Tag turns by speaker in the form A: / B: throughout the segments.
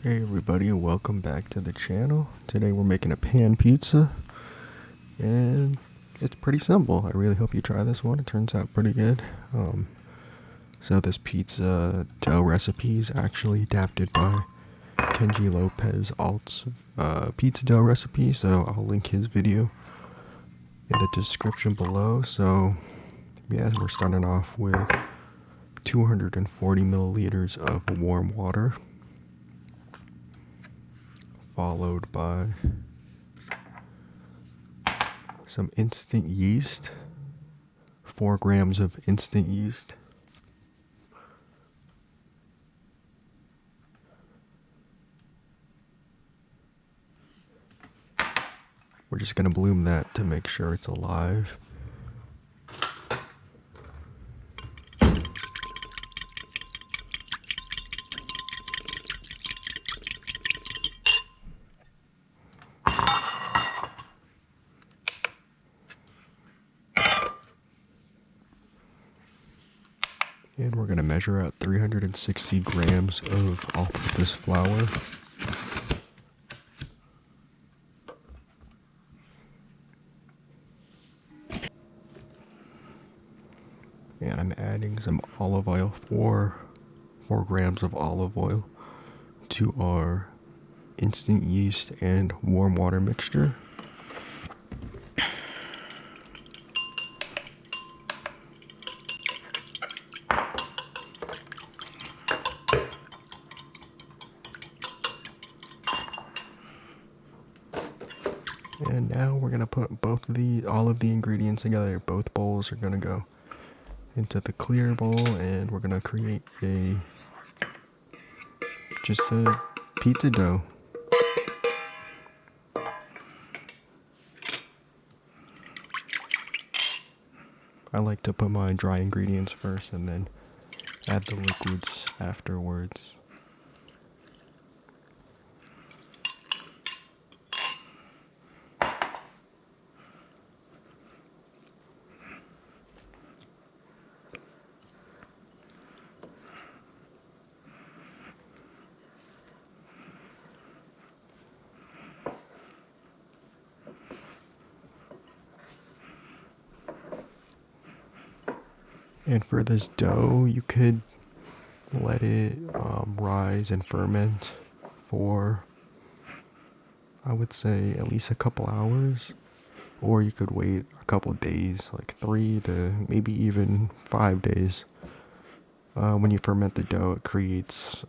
A: Hey everybody, welcome back to the channel. Today we're making a pan pizza and it's pretty simple. I really hope you try this one. It turns out pretty good. So this pizza dough recipe is actually adapted by Kenji Lopez Alt's pizza dough recipe, so I'll link his video in the description below. So yeah, we're starting off with 240 milliliters of warm water, followed by some instant yeast, 4 grams of instant yeast, we're just going to bloom that to make sure it's alive. And we're going to measure out 360 grams of all-purpose flour. And I'm adding some olive oil, 4 grams of olive oil to our instant yeast and warm water mixture. And now we're gonna put all of the ingredients together. Both bowls are gonna go into the clear bowl, and we're gonna create just a pizza dough. I like to put my dry ingredients first and then add the liquids afterwards. And for this dough, you could let it rise and ferment for, I would say, at least a couple hours. Or you could wait a couple days, like 3 to maybe even 5 days. When you ferment the dough, it creates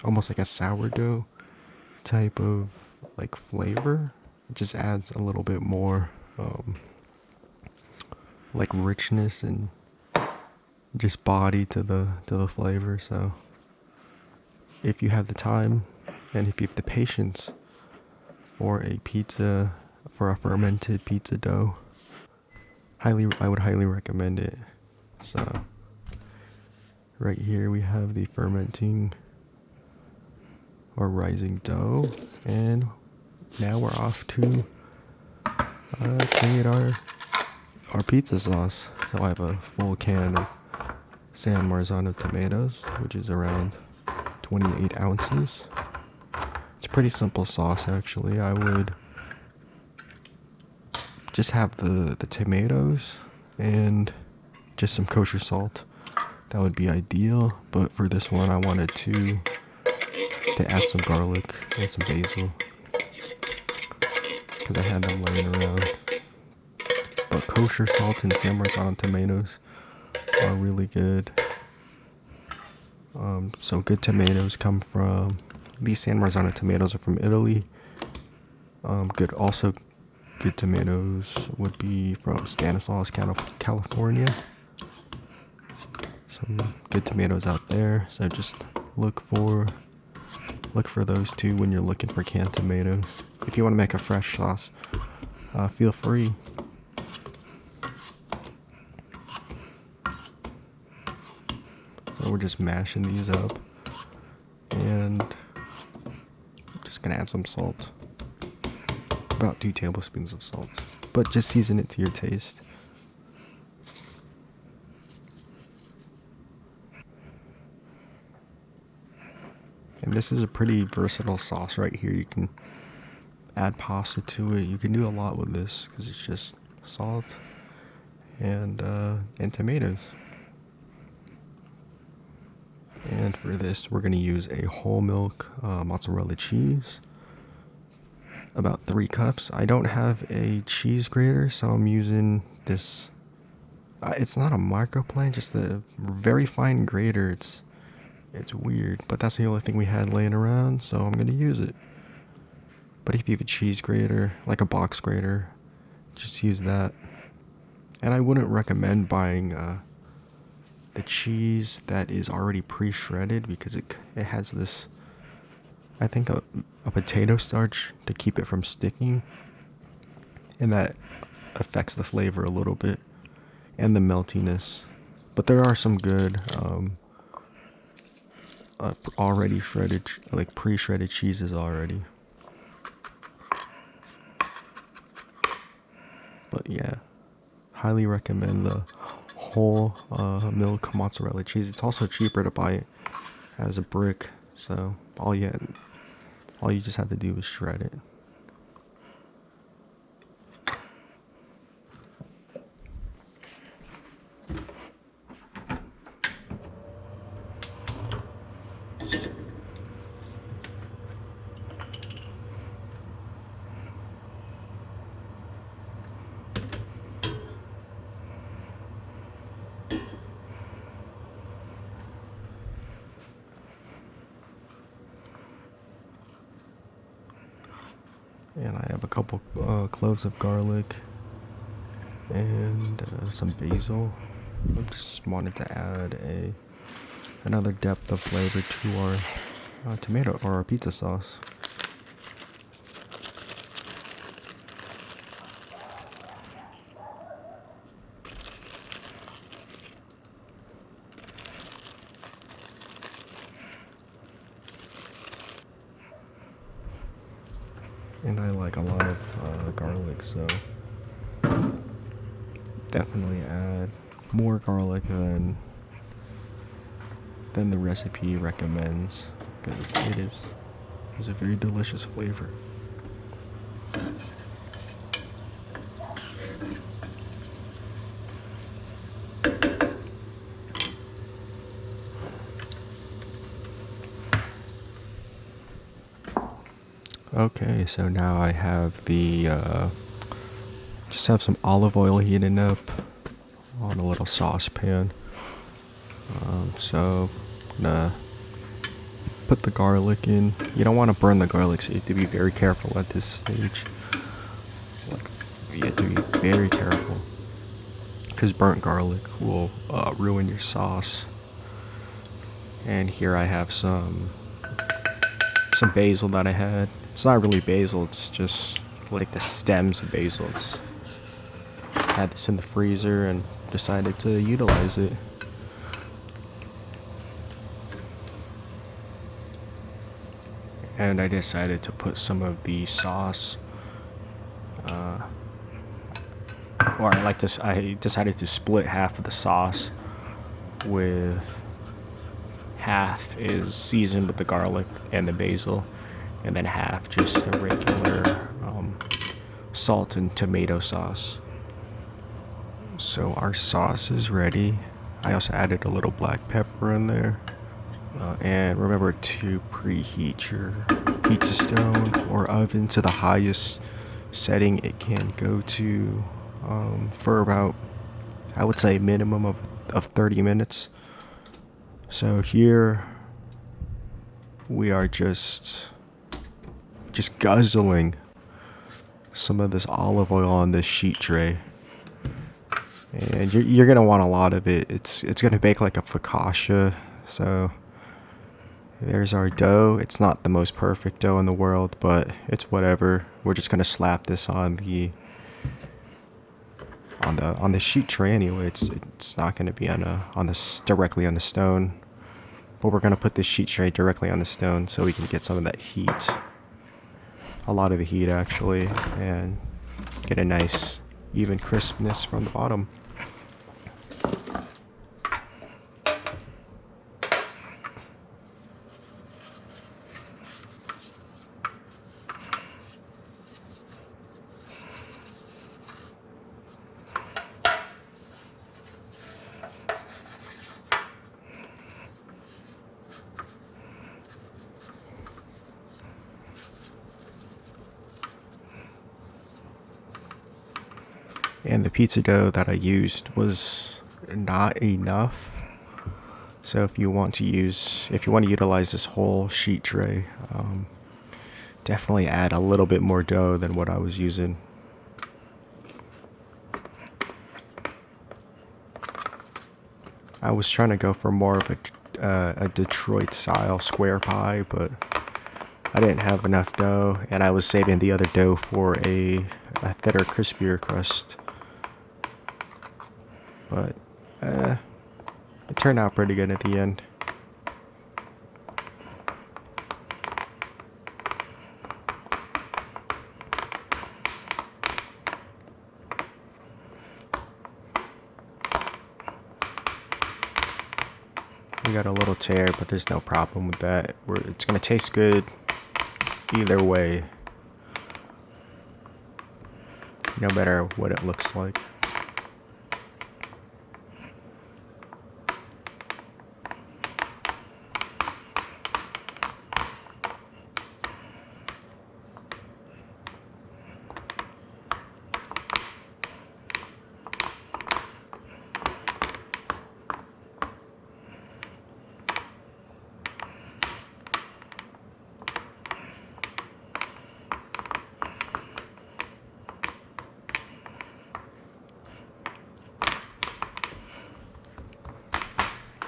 A: almost like a sourdough type of like flavor. It just adds a little bit more like richness and just body to the flavor. So if you have the time and if you have the patience for a fermented pizza dough, I would highly recommend it. So right here we have the fermenting or rising dough, and now we're off to create our pizza sauce. So I have a full can of San Marzano Tomatoes, which is around 28 ounces. It's a pretty simple sauce, actually. I would just have the tomatoes and just some kosher salt. That would be ideal, but for this one I wanted to add some garlic and some basil because I had them laying around. But kosher salt and San Marzano tomatoes are really good. So good tomatoes come from, these San Marzano tomatoes are from Italy. Good tomatoes would be from Stanislaus, California. Some good tomatoes out there. So just look for those two when you're looking for canned tomatoes. If you want to make a fresh sauce, feel free. So we're just mashing these up, and I'm just gonna add some salt, about 2 tablespoons of salt, but just season it to your taste. And And this is a pretty versatile sauce right here. You can add pasta to it. You can do a lot with this because it's just salt and tomatoes. And for this, we're going to use a whole milk mozzarella cheese. About 3 cups. I don't have a cheese grater, so I'm using this. It's not a microplane, just a very fine grater. It's weird, but that's the only thing we had laying around, so I'm gonna use it. But if you have a cheese grater, like a box grater, just use that. And I wouldn't recommend buying the cheese that is already pre-shredded because it has this, I think, a potato starch to keep it from sticking, and that affects the flavor a little bit and the meltiness. But there are some good already shredded, like pre-shredded cheeses already. But yeah, highly recommend the whole milk mozzarella cheese. It's also cheaper to buy it as a brick, so all you just have to do is shred it. And I have a couple cloves of garlic and some basil. I just wanted to add another depth of flavor to our tomato or our pizza sauce. And I like a lot of garlic, so definitely add more garlic than the recipe recommends, because it is a very delicious flavor. Okay, so now I have just have some olive oil heating up on a little saucepan. So I'm gonna put the garlic in. You don't want to burn the garlic, so you have to be very careful at this stage. You have to be very careful, because burnt garlic will ruin your sauce. And here I have some basil that I had. It's not really basil, it's just like the stems of basil. I had this in the freezer and decided to utilize it. And I decided to put some of the sauce, I decided to split half of the sauce, with half is seasoned with the garlic and the basil, and then half just a regular salt and tomato sauce. So our sauce is ready. I also added a little black pepper in there. And remember to preheat your pizza stone or oven to the highest setting it can go to for about, I would say, a minimum of 30 minutes. So here we are just guzzling some of this olive oil on this sheet tray. And you're going to want a lot of it. It's going to bake like a focaccia. So there's our dough. It's not the most perfect dough in the world, but it's whatever. We're just going to slap this on the sheet tray anyway. It's not going to be directly on the stone. But we're going to put this sheet tray directly on the stone so we can get some of that heat. A lot of the heat, actually, and get a nice even crispness from the bottom. And the pizza dough that I used was not enough. So if you want to utilize this whole sheet tray, definitely add a little bit more dough than what I was using. I was trying to go for more of a Detroit style square pie, but I didn't have enough dough, and I was saving the other dough for a thinner, crispier crust. But it turned out pretty good at the end. We got a little tear, but there's no problem with that. It's gonna taste good either way, no matter what it looks like.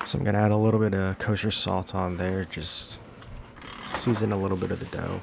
A: So I'm gonna add a little bit of kosher salt on there, just season a little bit of the dough.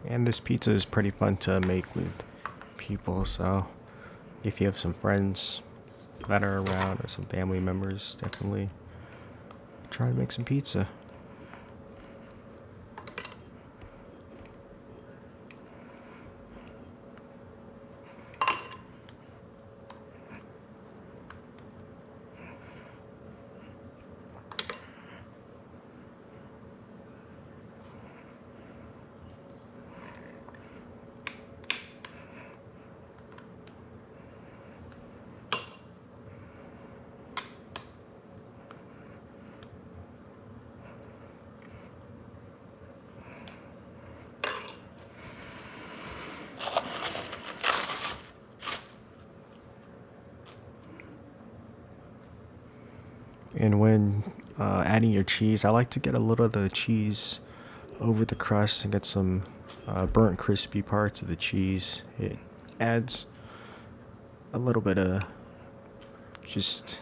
A: And this pizza is pretty fun to make with people, so if you have some friends that are around or some family members, definitely try to make some pizza. And when adding your cheese, I like to get a little of the cheese over the crust and get some burnt crispy parts of the cheese. It adds a little bit of just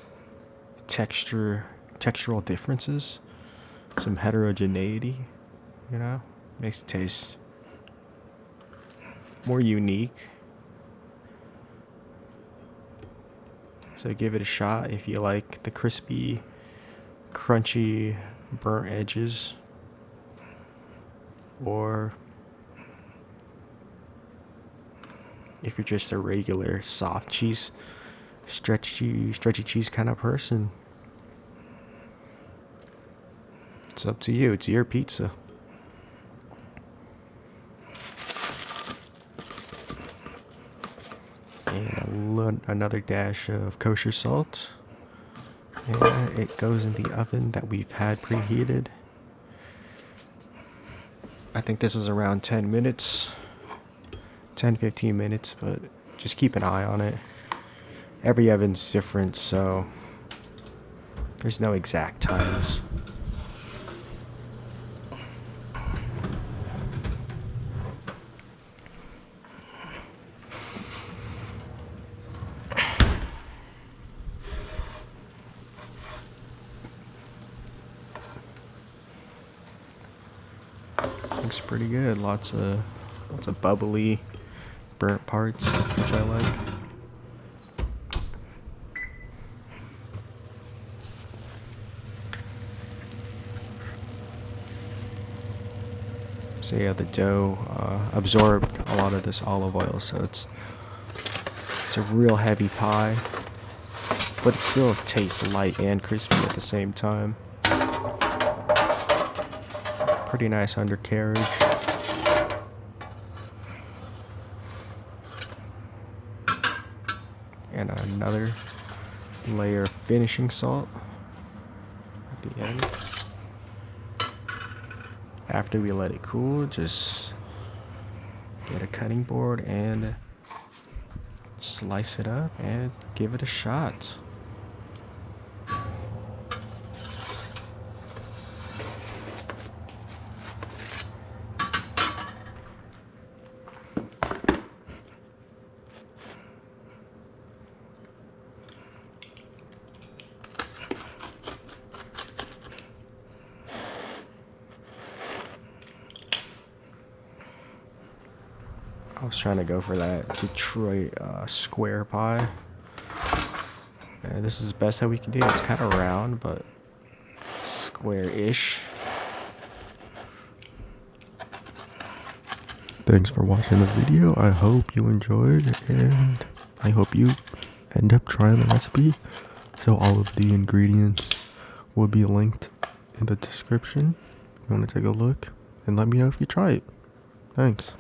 A: textural differences, some heterogeneity, makes it taste more unique. So give it a shot if you like the crispy, crunchy, burnt edges, or if you're just a regular soft cheese, stretchy cheese kind of person. It's up to you. It's your pizza. And another dash of kosher salt. And it goes in the oven that we've had preheated. I think this was around 10 minutes. 10-15 minutes, but just keep an eye on it. Every oven's different, so there's no exact times. Looks pretty good. Lots of bubbly, burnt parts, which I like. So yeah, the dough absorbed a lot of this olive oil, so it's a real heavy pie, but it still tastes light and crispy at the same time. Pretty nice undercarriage. And another layer of finishing salt at the end. After we let it cool, just get a cutting board and slice it up and give it a shot. I was trying to go for that Detroit square pie. And this is the best that we can do. It's kind of round, but square-ish. Thanks for watching the video. I hope you enjoyed, and I hope you end up trying the recipe. So all of the ingredients will be linked in the description. If you want to take a look, and let me know if you try it. Thanks.